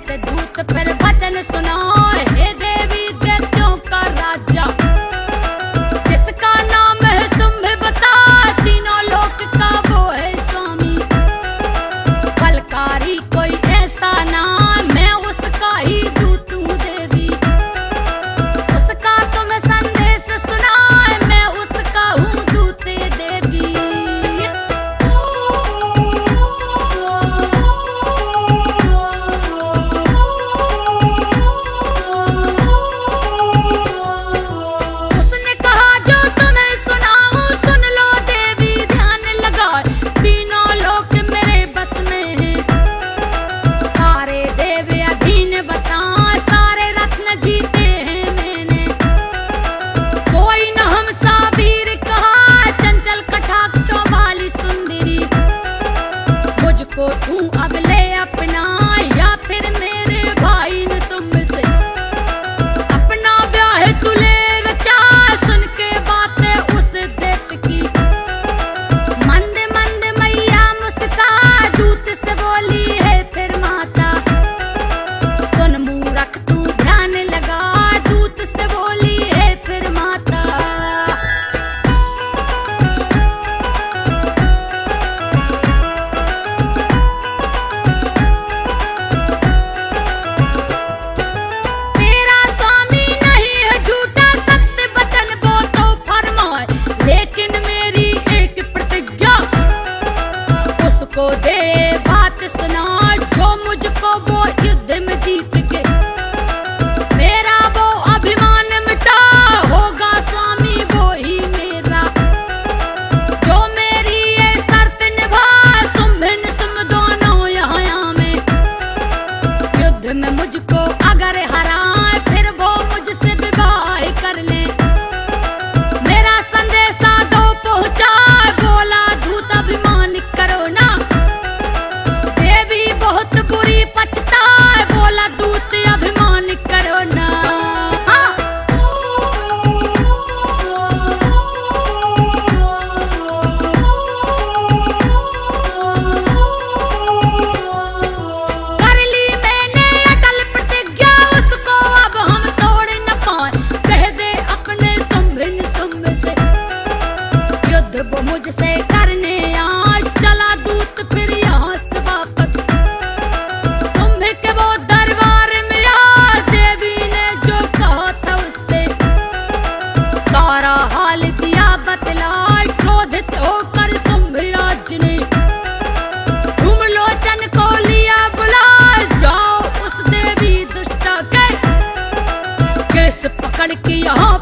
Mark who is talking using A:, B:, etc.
A: भेजते दूत फिर वचन सुनाए, हे देवी दैत्यों का राजा जिसका नाम है शुंभ बता, तीनों लोक का वो है स्वामी। बलकारी कोई ऐसा नाम, मैं उसका ही दूत हूँ देवी। उसका तुम्हें संदेश सुनाए, मैं उसका हूँ दूत देवी। उसने कहा जो तुम्हें सुनाऊं सुन लो देवी ध्यान लगाए, तीनों लोक मेरे बस में हैं। सारे देव अधीन बता, सारे रत्न जीते हैं मैंने। कोई न हमसा वीर कहा, चंचल कटाक्षों वाली सुंदरी। मुझको तू अब ले अपना, या फिर मेरे भाई ने तुमसे अपना ब्याह तुले रचा। सुन के बातें उस दैत्य की, मंद मंद मैया मुस्का, दूत से बोली है फिर माता। सुन मूरख तू ध्यान लगा, दूत से बोली है फिर माता। तेरा स्वामी नहीं है झूठा, सत्य वचन वो तो फरमाए, लेकिन मेरी एक प्रतिज्ञा उसको दे बात सुना, जो मुझको वो युद्ध में जीत के मेरा वो अभिमान मिटा। होगा स्वामी वो ही मेरा, जो मेरी ये शर्त निभा। शुंभ निशुंभ दोनों यहाँ में युद्ध में मुझको अगर हराए, फिर वो मुझसे विवाह कर ले। मेरा संदेशा दो पहुंचा, बोला दूत अभिमान करो ना। देवी बहुत बुरी पछताए, बोला दूत अभिमान करो ना। हाँ। कर ली मैंने अटल प्रतिज्ञा, उसको अब हम तोड़ न पाए। कह दे अपने शुंभ निशुंभ से, युद्ध वो मुझसे करने आज। चला दूत फिर यहाँ से वापस, शुंभ के वो दरबार में आ। देवी ने जो कहा था उससे सारा हाल दिया बतलाए। क्रोधित होकर शुंभ राज ने धूमलोचन को लिया बुला। जाओ उस देवी दुष्टा के केस पकड़ के यहाँ